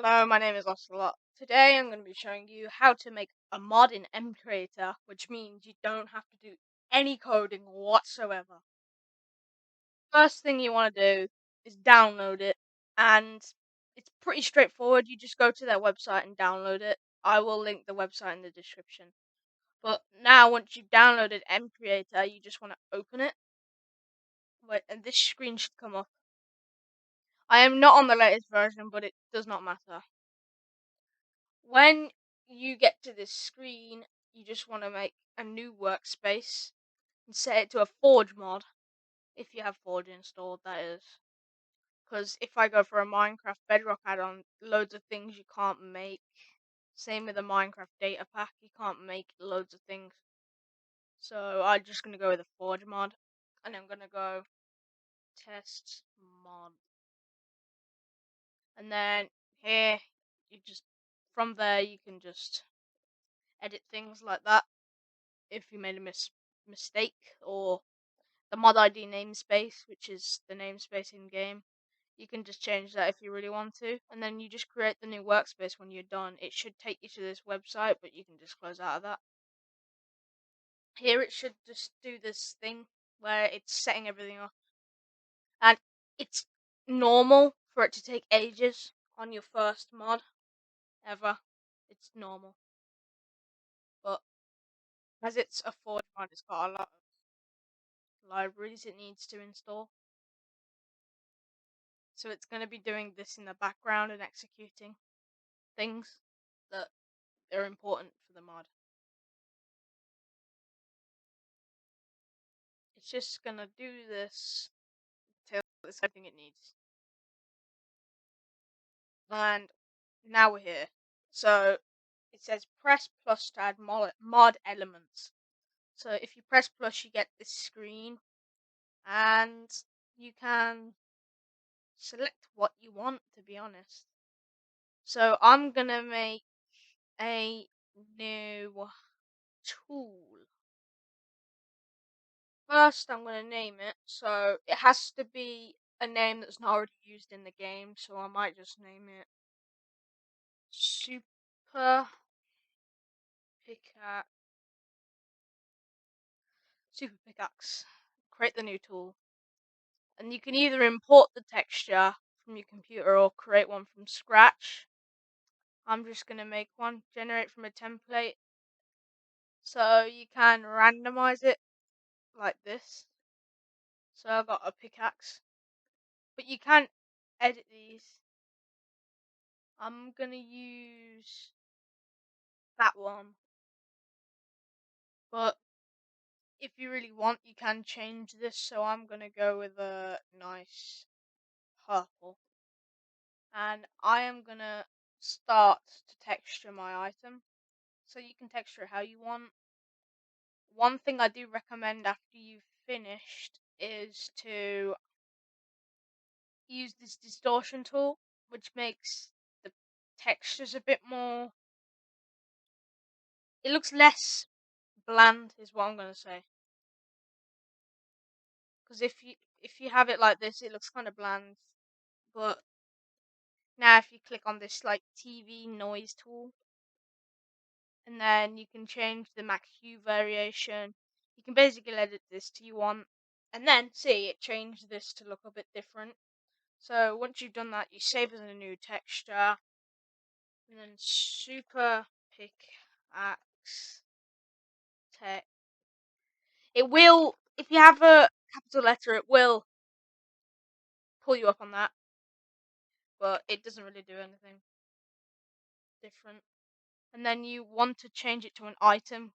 Hello, my name is Ocelot. Today I'm going to be showing you how to make a mod in MCreate, which means you don't have to do any coding whatsoever. First thing you want to do is download it, and it's pretty straightforward. You just go to their website and download it. I will link the website in the description. But now once you've downloaded MCreate, you just want to open it. Wait, and this screen should come up. I am not on the latest version, but it does not matter. When you get to this screen, you just want to make a new workspace and set it to a Forge mod, if you have Forge installed, that is. Because if I go for a Minecraft Bedrock add-on, loads of things you can't make. Same with the Minecraft data pack, you can't make loads of things. So I'm just going to go with a Forge mod, and I'm going to go test mod. And then here, from there you can just edit things like that. If you made a mistake, or the mod ID namespace, which is the namespace in game, you can just change that if you really want to, and then you just create the new workspace when you're done. It should take you to this website, but you can just close out of that. Here it should just do this thing where it's setting everything up, and it's normal for it to take ages on your first mod ever. It's normal, but as it's a Forge mod, it's got a lot of libraries it needs to install. So it's going to be doing this in the background and executing things that are important for the mod. It's just going to do this till it's everything it needs. And now we're here. So it says press plus to add mod elements. So if you press plus, you get this screen, and you can select what you want, to be honest. So I'm going to make a new tool. First, I'm going to name it, so it has to be a name that's not already used in the game, so I might just name it Super Pickaxe. Super Pickaxe. Create the new tool. And you can either import the texture from your computer or create one from scratch. I'm just going to make one, generate from a template. So you can randomize it like this. So I've got a pickaxe. But you can edit these. I'm going to use that one. But if you really want, you can change this. So I'm going to go with a nice purple. And I am going to start to texture my item. So you can texture it how you want. One thing I do recommend after you've finished is to use this Distortion Tool, which makes the textures a bit more... It looks less bland, is what I'm going to say. Because if you have it like this, it looks kind of bland. But now if you click on this like TV noise tool, and then you can change the max hue variation, you can basically edit this to you want, and then see it changed this to look a bit different. So once you've done that, you save as a new texture, and then Super Pickaxe text. It will, if you have a capital letter, it will pull you up on that, but it doesn't really do anything different. And then you want to change it to an item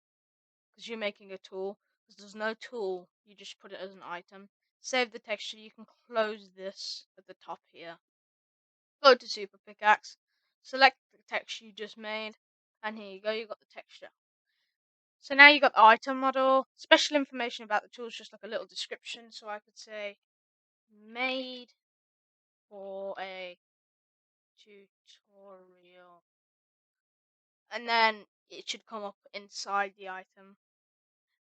because you're making a tool. Because there's no tool, you just put it as an item. Save the texture. You can close this at the top here. Go to Super Pickaxe, select the texture you just made, and here you go, you got the texture. So now you got the item model. Special information about the tool is just like a little description. So I could say made for a tutorial, and then it should come up inside the item.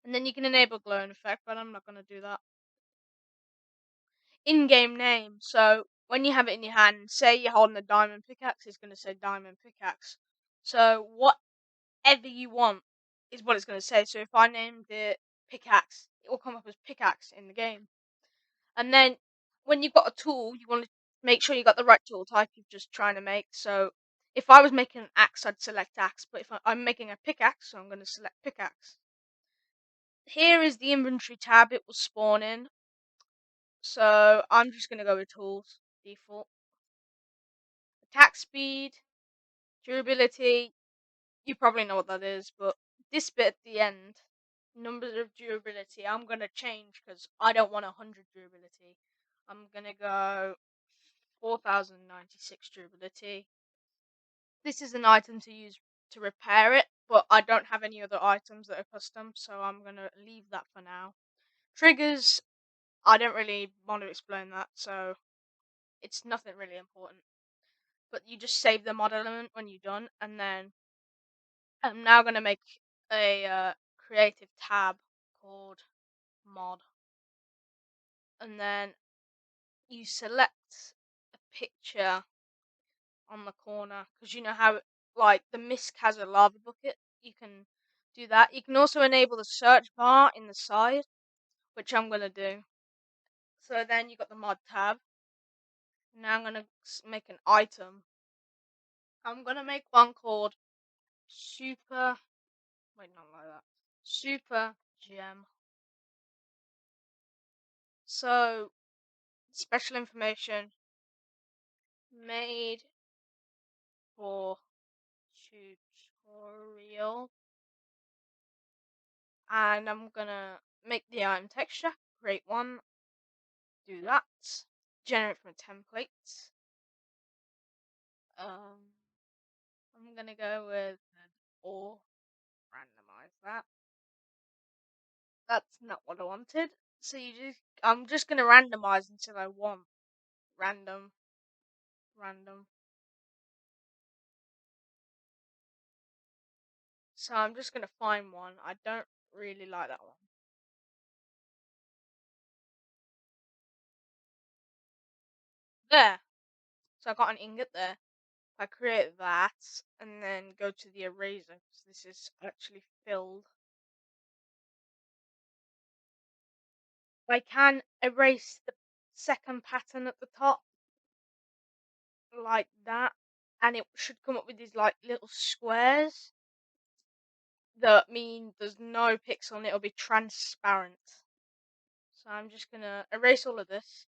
And then you can enable glowing effect, but I'm not going to do that. In-game name. So when you have it in your hand, say you're holding a diamond pickaxe, it's going to say diamond pickaxe. So whatever you want is what it's going to say. So if I named it pickaxe, it will come up as pickaxe in the game. And then when you've got a tool, you want to make sure you got the right tool type you're just trying to make. So if I was making an axe, I'd select axe. But if I'm making a pickaxe, so I'm going to select pickaxe. Here is the inventory tab it will spawn in. So I'm just going to go with tools, default. Attack speed, durability, you probably know what that is, but this bit at the end, numbers of durability, I'm going to change because I don't want 100 durability. I'm going to go 4096 durability. This is an item to use to repair it, but I don't have any other items that are custom, so I'm going to leave that for now. Triggers, I don't really want to explain that, so it's nothing really important. But you just save the mod element when you're done, and then I'm now going to make a creative tab called mod, and then you select a picture on the corner, because you know how like the misc has a lava bucket. You can do that. You can also enable the search bar in the side, which I'm going to do. So then you got the mod tab. Now I'm going to make an item. I'm going to make one called super, wait, not like that, super gem. So special information made for tutorial, and I'm gonna make the item texture, create one, do that, generate from a template. I'm gonna go with an or, randomize that. That's not what I wanted. So I'm just gonna randomize until I want random. So I'm just gonna find one. I don't really like that one. There. So I got an ingot there. I create that and then go to the eraser because this is actually filled. I can erase the second pattern at the top like that, and it should come up with these like little squares that mean there's no pixel and it'll be transparent. So I'm just gonna erase all of this,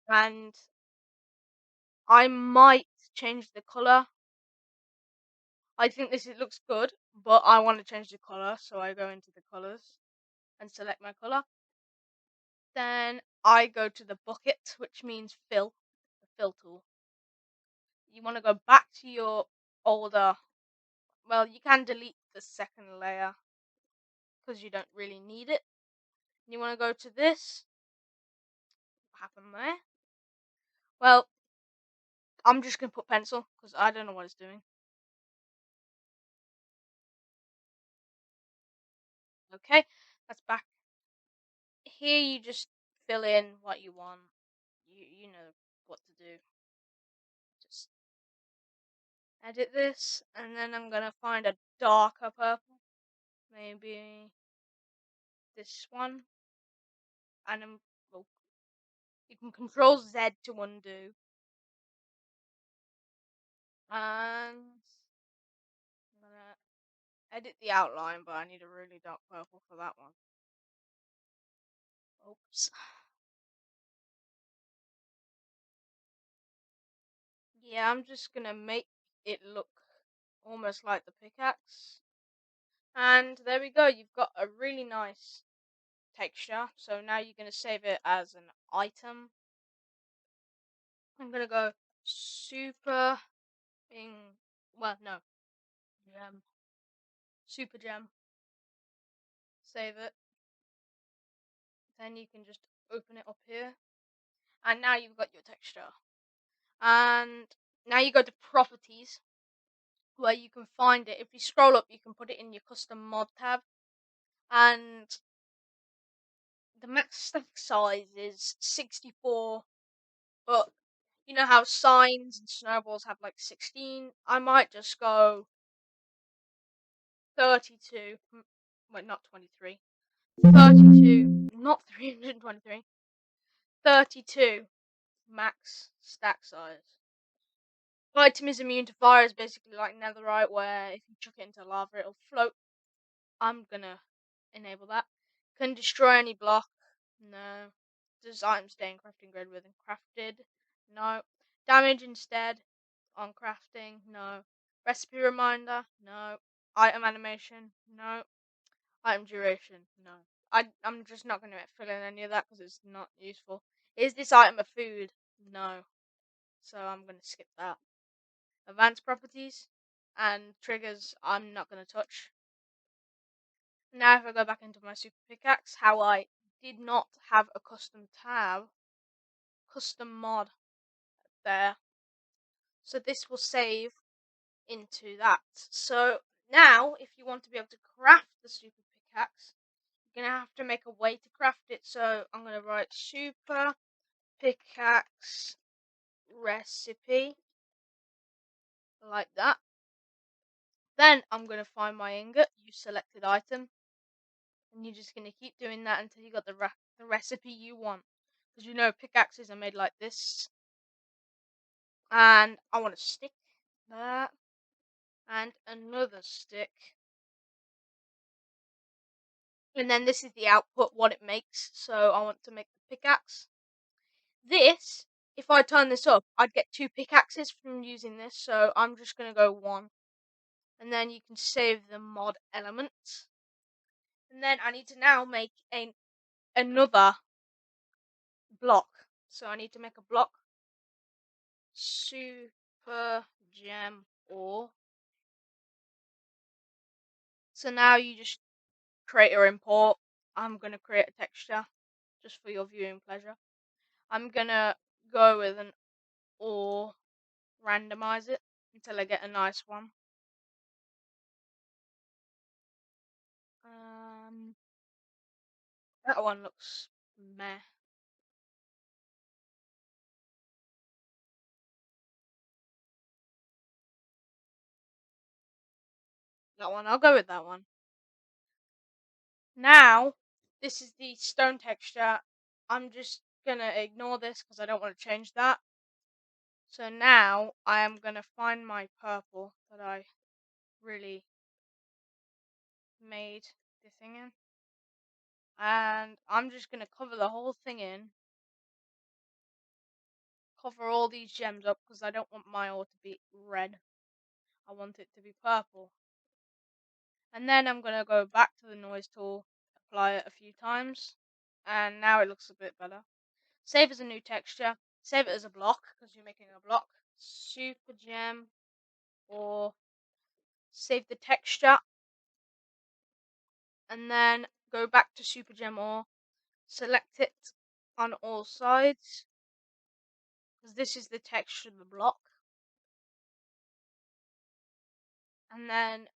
and I might change the color. I think it looks good, but I want to change the color, so I go into the colors and select my color. Then I go to the bucket, which means fill, the fill tool. You want to go back to your older, well, you can delete the second layer because you don't really need it. You want to go to this. What happened there? Well, I'm just going to put pencil because I don't know what it's doing. Okay, that's back. Here you just fill in what you want. You know what to do. Just edit this, and then I'm gonna find a darker purple, maybe this one, and well, you can Control Z to undo, and I'm gonna edit the outline, but I need a really dark purple for that one. Oops. Yeah, I'm just gonna make it look almost like the pickaxe. And there we go, you've got a really nice texture. So now you're gonna save it as an item. I'm gonna go super well, no, gem, super gem. Save it. Then you can just open it up here. And now you've got your texture. And now you go to properties, where you can find it. If you scroll up, you can put it in your custom mod tab. And the max stack size is 64, but you know how signs and snowballs have like 16? I might just go 32. Wait, not 23. 32, not 323. 32 max stack size. Item is immune to fire is basically like netherite, where if you chuck it into lava it'll float. I'm gonna enable that. Can destroy any block. No. Does item stay in crafting grid with crafted? No. Damage instead on crafting? No. Recipe reminder? No. Item animation? No. Item duration? No. I'm just not going to fill in any of that because it's not useful. Is this item a food? No. So I'm going to skip that. Advanced properties and triggers I'm not going to touch. Now if I go back into my super pickaxe, how I did not have a custom tab, custom mod there. So this will save into that. So now if you want to be able to craft the super pickaxe, you're going to have to make a way to craft it. So I'm going to write super pickaxe recipe like that. Then I'm going to find my ingot, use selected item, and you're just going to keep doing that until you got the recipe you want. Because you know pickaxes are made like this. And I want a stick there, and another stick. And then this is the output, what it makes. So I want to make the pickaxe. This, if I turn this up, I'd get 2 pickaxes from using this. So I'm just going to go 1. And then you can save the mod element. And then I need to now make another block. So I need to make a block. Super gem ore. So now you just create or import. I'm going to create a texture just for your viewing pleasure. I'm going to go with an ore, randomize it until I get a nice one. That one looks meh. That one, I'll go with that one. Now, this is the stone texture. I'm just gonna ignore this because I don't want to change that. So now I am gonna find my purple that I really made the thing in. And I'm just gonna cover the whole thing in. Cover all these gems up because I don't want my ore to be red. I want it to be purple. And then I'm gonna go back to the noise tool, apply it a few times, and now it looks a bit better. Save as a new texture, save it as a block because you're making a block. Super gem, or save the texture, and then go back to super gem ore, select it on all sides because this is the texture of the block, and then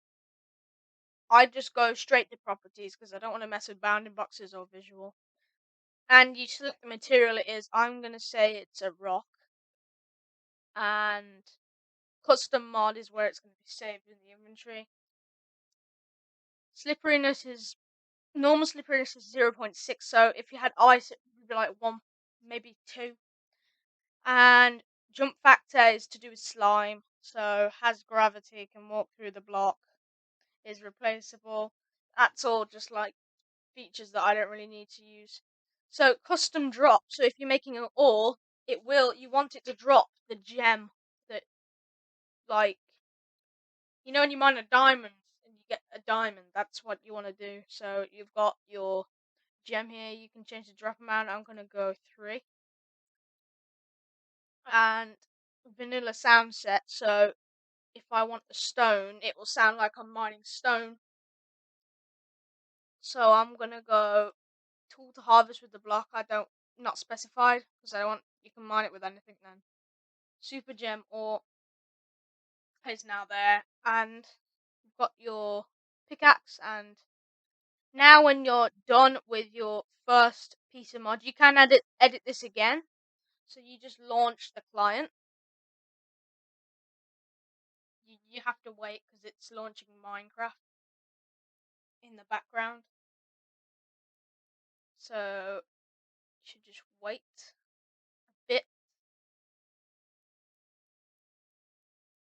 I just go straight to properties because I don't want to mess with bounding boxes or visual. And you select the material it is. I'm going to say it's a rock. And custom mod is where it's going to be saved in the inventory. Slipperiness is, normal slipperiness is 0.6. So if you had ice, it would be like 1, maybe 2. And jump factor is to do with slime. So has gravity, can walk through the block, is replaceable. That's all just like features that I don't really need to use. So custom drop. So if you're making an ore, you want it to drop the gem that, like, you know when you mine a diamond and you get a diamond, that's what you want to do. So you've got your gem here, you can change the drop amount. I'm going to go 3. And vanilla sound set. So if I want the stone, it will sound like I'm mining stone. So I'm going to go tool to harvest with the block. Not specified because I want, you can mine it with anything then. Super gem ore is now there, and you've got your pickaxe, and Now when you're done with your first piece of mod, you can edit this again. So you just launch the client. You have to wait because it's launching Minecraft in the background. So you should just wait a bit.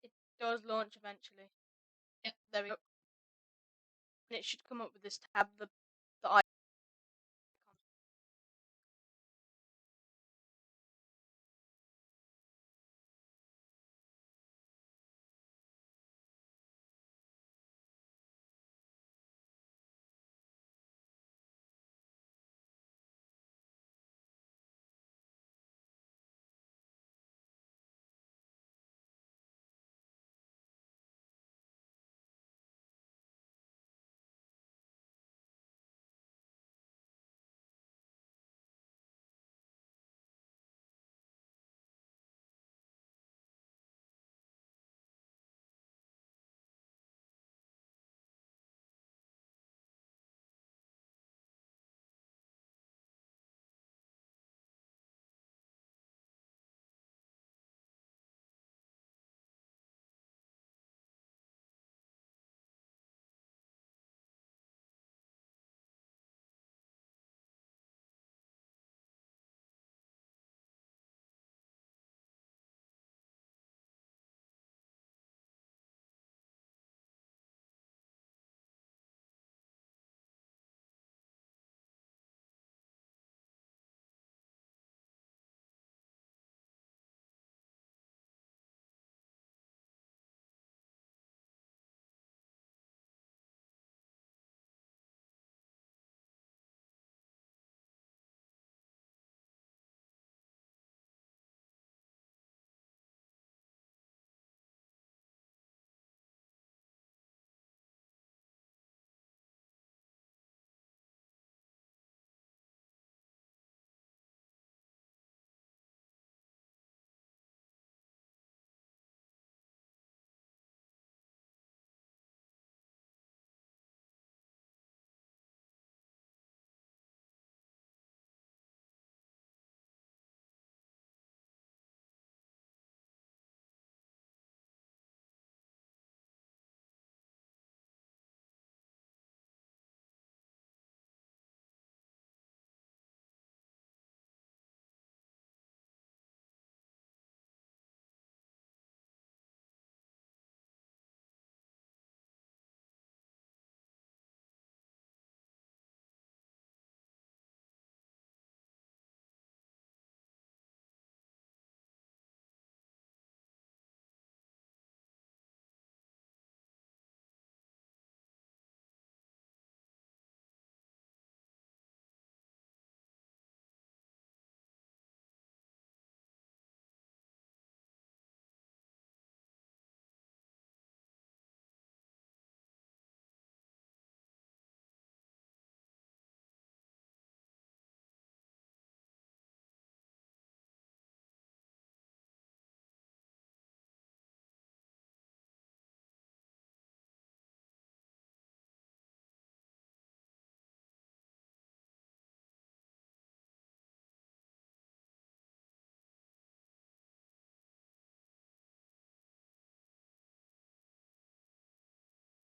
It does launch eventually. Yep, there we go. And it should come up with this tab, the